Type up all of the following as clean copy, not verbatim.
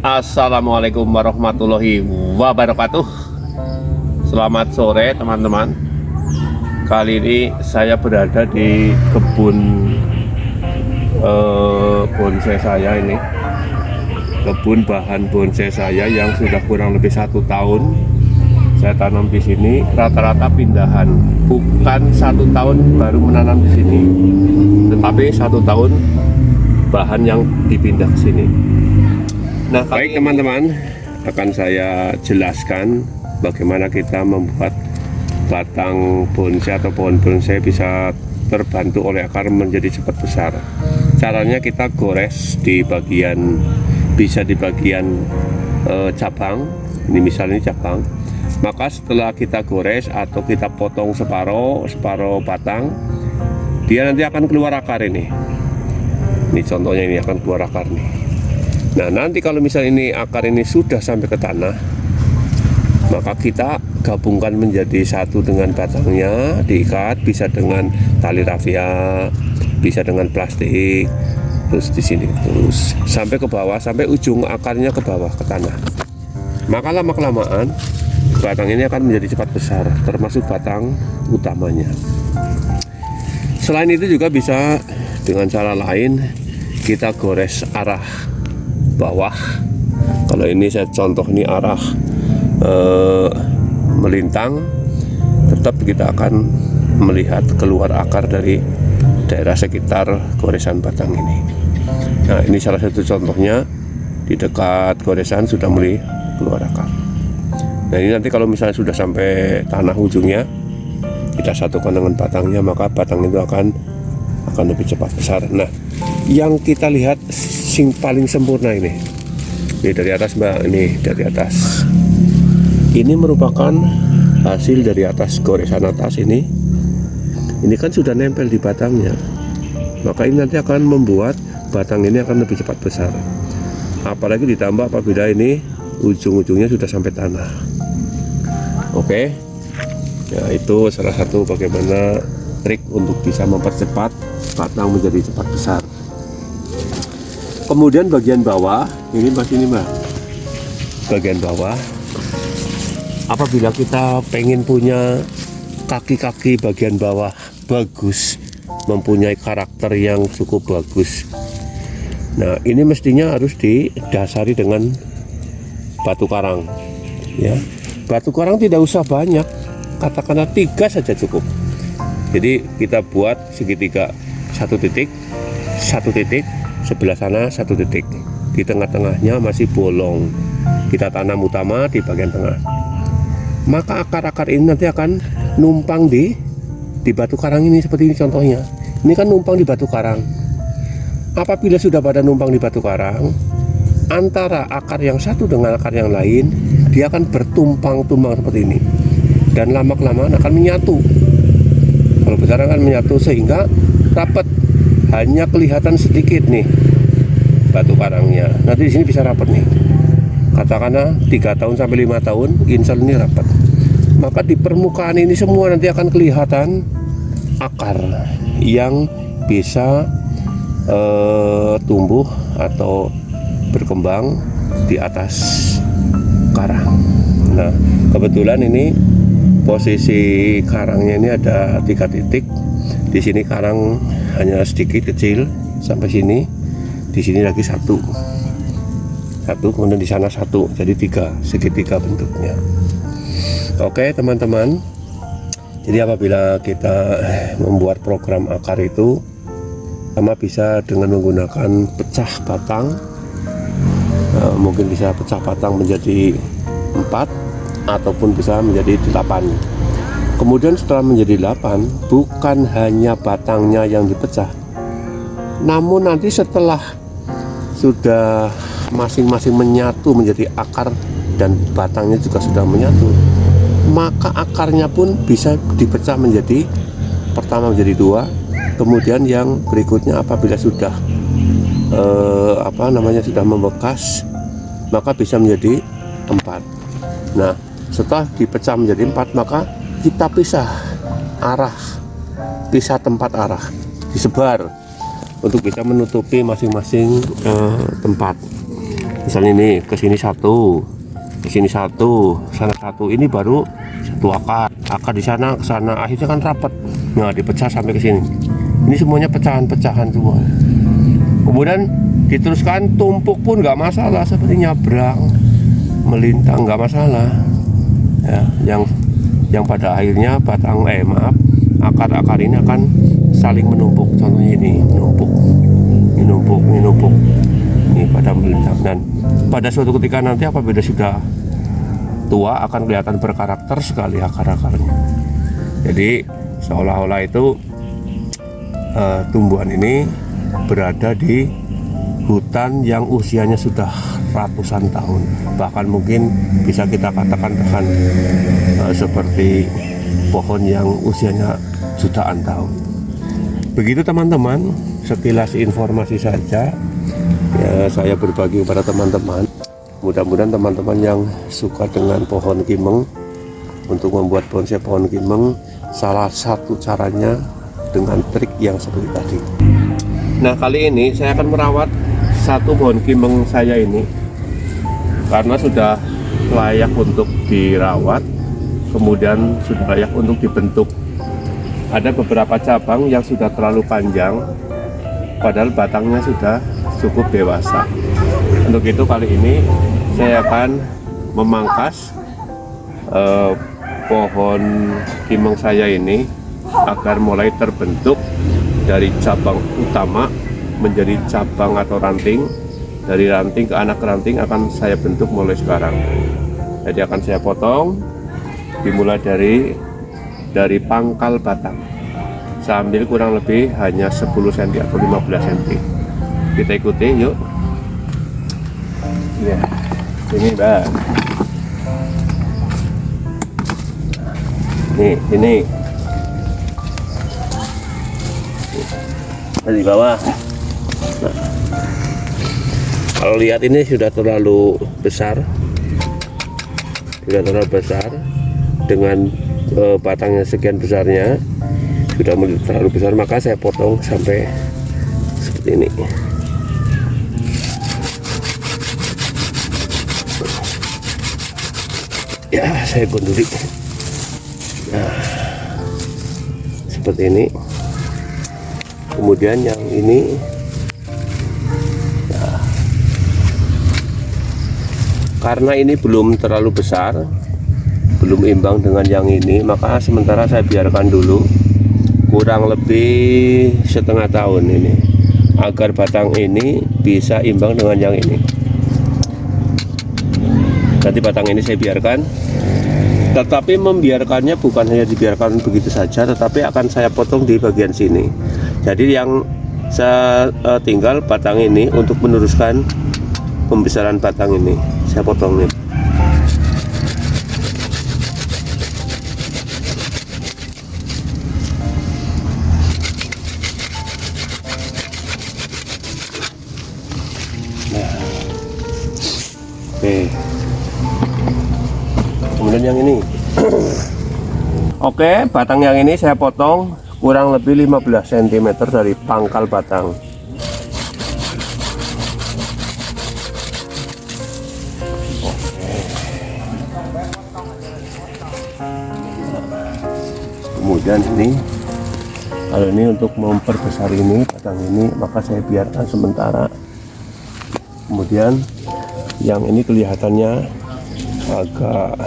Assalamualaikum warahmatullahi wabarakatuh. Selamat sore teman-teman. Kali ini saya berada di kebun bonsai saya ini. Kebun bahan bonsai saya yang sudah kurang lebih 1 tahun saya tanam di sini. Rata-rata pindahan, bukan 1 tahun baru menanam di sini, tetapi 1 tahun bahan yang dipindah ke sini. Nah, baik teman-teman, akan saya jelaskan bagaimana kita membuat batang bonsai atau pohon bonsai bisa terbantu oleh akar menjadi cepat besar. Caranya kita gores di bagian, bisa di bagian cabang. Ini misalnya cabang. Maka setelah kita gores atau kita potong separuh batang, dia nanti akan keluar akar ini. Ini contohnya, ini akan keluar akar nih. Nah, nanti kalau misalnya ini akar ini sudah sampai ke tanah, maka kita gabungkan menjadi satu dengan batangnya, diikat, bisa dengan tali rafia, bisa dengan plastik, terus di sini terus sampai ke bawah, sampai ujung akarnya ke bawah ke tanah. Maka lama-kelamaan batang ini akan menjadi cepat besar, termasuk batang utamanya. Selain itu juga bisa dengan cara lain, kita gores arah bawah. Kalau ini saya contoh ini arah melintang, tetap kita akan melihat keluar akar dari daerah sekitar goresan batang ini. Nah, ini salah satu contohnya, di dekat goresan sudah mulai keluar akar. Nah, ini nanti kalau misalnya sudah sampai tanah ujungnya, kita satukan dengan batangnya, maka batang itu akan lebih cepat besar. Nah, yang kita lihat sing paling sempurna ini dari atas Mbak, ini dari atas. Ini merupakan hasil dari atas goresan atas ini. Ini kan sudah nempel di batangnya, maka ini nanti akan membuat batang ini akan lebih cepat besar. Apalagi ditambah apabila ini ujung-ujungnya sudah sampai tanah. Oke, ya itu salah satu bagaimana trik untuk bisa mempercepat batang menjadi cepat besar. Kemudian bagian bawah ini Mbak, bagian bawah, apabila kita pengen punya kaki-kaki bagian bawah bagus, mempunyai karakter yang cukup bagus, nah ini mestinya harus didasari dengan batu karang ya. Batu karang tidak usah banyak, katakanlah 3 saja cukup. Jadi kita buat segitiga, 1 titik, 1 titik, sebelah sana 1 titik, di tengah-tengahnya masih bolong, kita tanam utama di bagian tengah. Maka akar-akar ini nanti akan numpang di batu karang ini, seperti ini contohnya. Ini kan numpang di batu karang. Apabila sudah pada numpang di batu karang, antara akar yang satu dengan akar yang lain, dia akan bertumpang-tumpang seperti ini, dan lama-kelamaan akan menyatu. Kalau besar akan menyatu sehingga rapat, hanya kelihatan sedikit nih batu karangnya. Nanti di sini bisa rapat nih, katakanlah 3 tahun sampai 5 tahun, insya Allah ini rapat. Maka di permukaan ini semua nanti akan kelihatan akar yang bisa tumbuh atau berkembang di atas karang. Nah, kebetulan ini posisi karangnya ini ada 3 titik. Di sini karang hanya sedikit kecil sampai sini. Di sini lagi satu, kemudian di sana 1, jadi 3, segitiga bentuknya. Oke teman-teman, jadi apabila kita membuat program akar itu, sama bisa dengan menggunakan pecah batang. Mungkin bisa pecah batang menjadi 4 ataupun bisa menjadi 8. Kemudian setelah menjadi 8, bukan hanya batangnya yang dipecah, namun nanti setelah sudah masing-masing menyatu menjadi akar dan batangnya juga sudah menyatu, maka akarnya pun bisa dipecah menjadi, pertama menjadi 2, kemudian yang berikutnya apabila sudah sudah membekas, maka bisa menjadi 4. Nah, setelah dipecah menjadi 4, maka kita pisah tempat arah, disebar untuk bisa menutupi masing-masing tempat. Misalnya ini ke sini 1, ke sini 1, sana 1, ini baru 1 akar di sana ke sana, akhirnya kan rapat. Nah, dipecah sampai ke sini. Ini semuanya pecahan-pecahan semua. Kemudian diteruskan tumpuk pun nggak masalah, seperti nyabrang, melintang nggak masalah. Ya, yang pada akhirnya akar-akar ini akan saling menumpuk. Contohnya ini menumpuk, ini pada melintang. Dan pada suatu ketika nanti apabila sudah tua akan kelihatan berkarakter sekali akar-akarnya. Jadi seolah-olah itu tumbuhan ini berada di hutan yang usianya sudah ratusan tahun, bahkan mungkin bisa kita katakan bahkan seperti pohon yang usianya jutaan tahun. Begitu teman-teman, sekilas informasi saja ya saya berbagi kepada teman-teman. Mudah-mudahan teman-teman yang suka dengan pohon kimeng, untuk membuat bonsai pohon kimeng, salah satu caranya dengan trik yang seperti tadi. Nah, kali ini saya akan merawat satu pohon kimeng saya ini karena sudah layak untuk dirawat, kemudian sudah layak untuk dibentuk. Ada beberapa cabang yang sudah terlalu panjang, padahal batangnya sudah cukup dewasa. Untuk itu kali ini saya akan memangkas pohon kimeng saya ini agar mulai terbentuk dari cabang utama menjadi cabang atau ranting. Dari ranting ke anak ranting akan saya bentuk mulai sekarang. Jadi akan saya potong dimulai dari pangkal batang. Saya ambil kurang lebih hanya 10 cm atau 15 cm. Kita ikuti yuk. Ya, ini Mbak. Ini di bawah. Nah, kalau lihat ini sudah terlalu besar, dengan batangnya sekian besarnya, sudah terlalu besar, maka saya potong sampai seperti ini. Ya, saya gunduli. Nah, seperti ini. Kemudian yang ini, nah, karena ini belum terlalu besar, belum imbang dengan yang ini, maka sementara saya biarkan dulu kurang lebih setengah tahun ini, agar batang ini bisa imbang dengan yang ini. Nanti batang ini saya biarkan, tetapi membiarkannya bukan hanya dibiarkan begitu saja, tetapi akan saya potong di bagian sini. Jadi yang saya tinggal batang ini untuk meneruskan pembesaran batang ini, saya potong nih. Nah, oke. Kemudian yang ini. Oke, batang yang ini saya potong kurang lebih 15 cm dari pangkal batang. Kemudian ini, kalau ini untuk memperbesar ini batang ini, maka saya biarkan sementara. Kemudian yang ini kelihatannya agak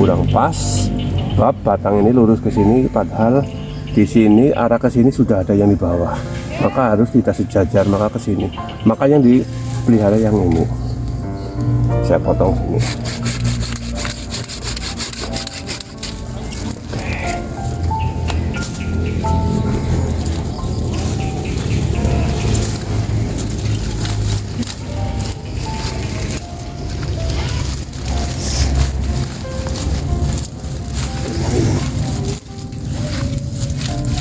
kurang pas, sebab batang ini lurus ke sini, padahal di sini arah ke sini sudah ada yang di bawah, maka harus tidak sejajar, maka ke sini. Maka yang dipelihara yang ini, saya potong sini.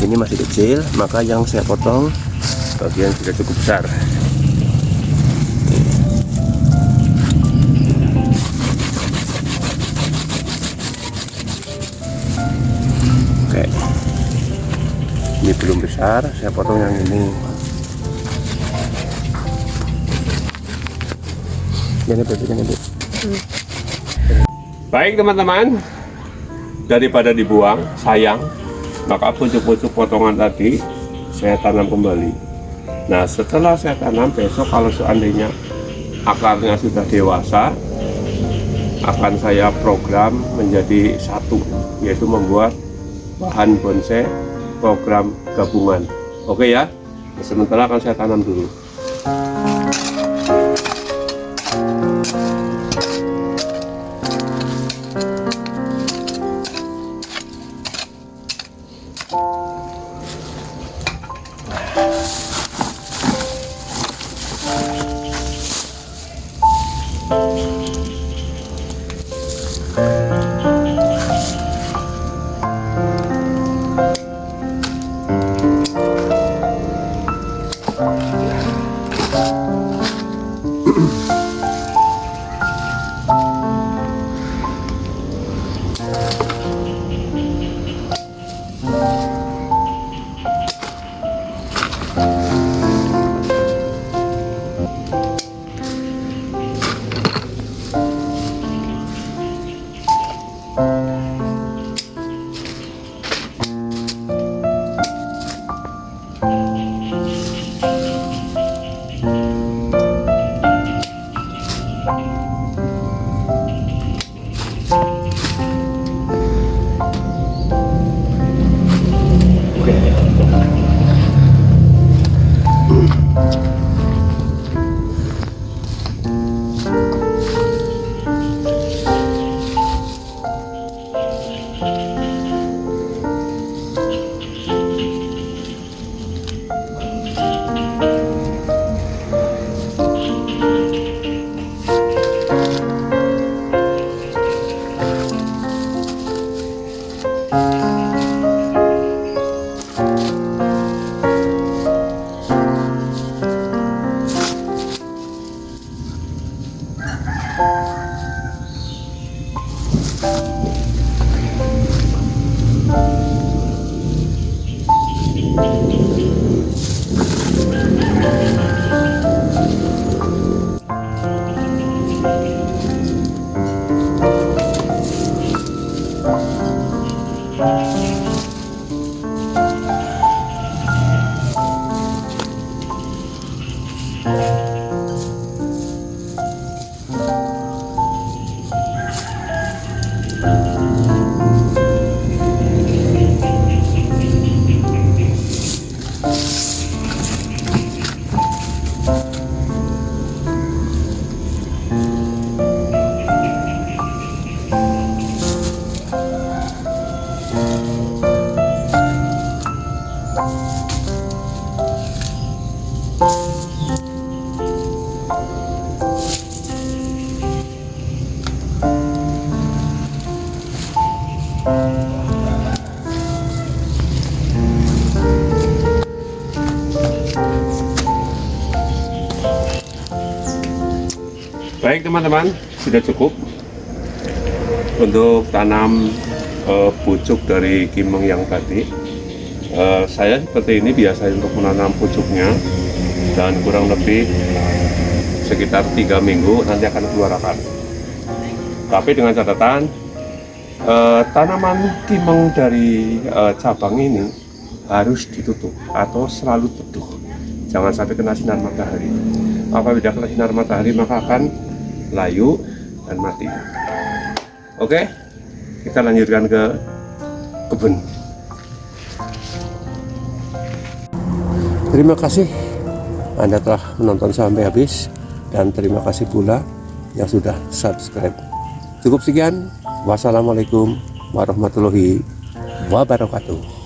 Ini masih kecil, maka yang saya potong sebagian sudah cukup besar. Oke, ini belum besar, saya potong yang ini. Baik teman-teman, daripada dibuang sayang, maka pucuk-pucuk potongan tadi saya tanam kembali. Nah setelah saya tanam, besok kalau seandainya akarnya sudah dewasa, akan saya program menjadi satu, yaitu membuat bahan bonsai program gabungan. Oke ya, sementara akan saya tanam dulu. Baik teman-teman, sudah cukup untuk tanam pucuk dari kimeng yang tadi. Saya seperti ini biasa untuk menanam pucuknya, dan kurang lebih sekitar 3 minggu nanti akan keluar akar. Tapi dengan catatan, tanaman kimeng dari cabang ini harus ditutup atau selalu teduh, jangan sampai kena sinar matahari. Apabila kena sinar matahari maka akan layu dan mati. Oke, kita lanjutkan ke kebun. Terima kasih Anda telah menonton sampai habis, dan terima kasih pula yang sudah subscribe. Cukup sekian. Wassalamualaikum warahmatullahi wabarakatuh.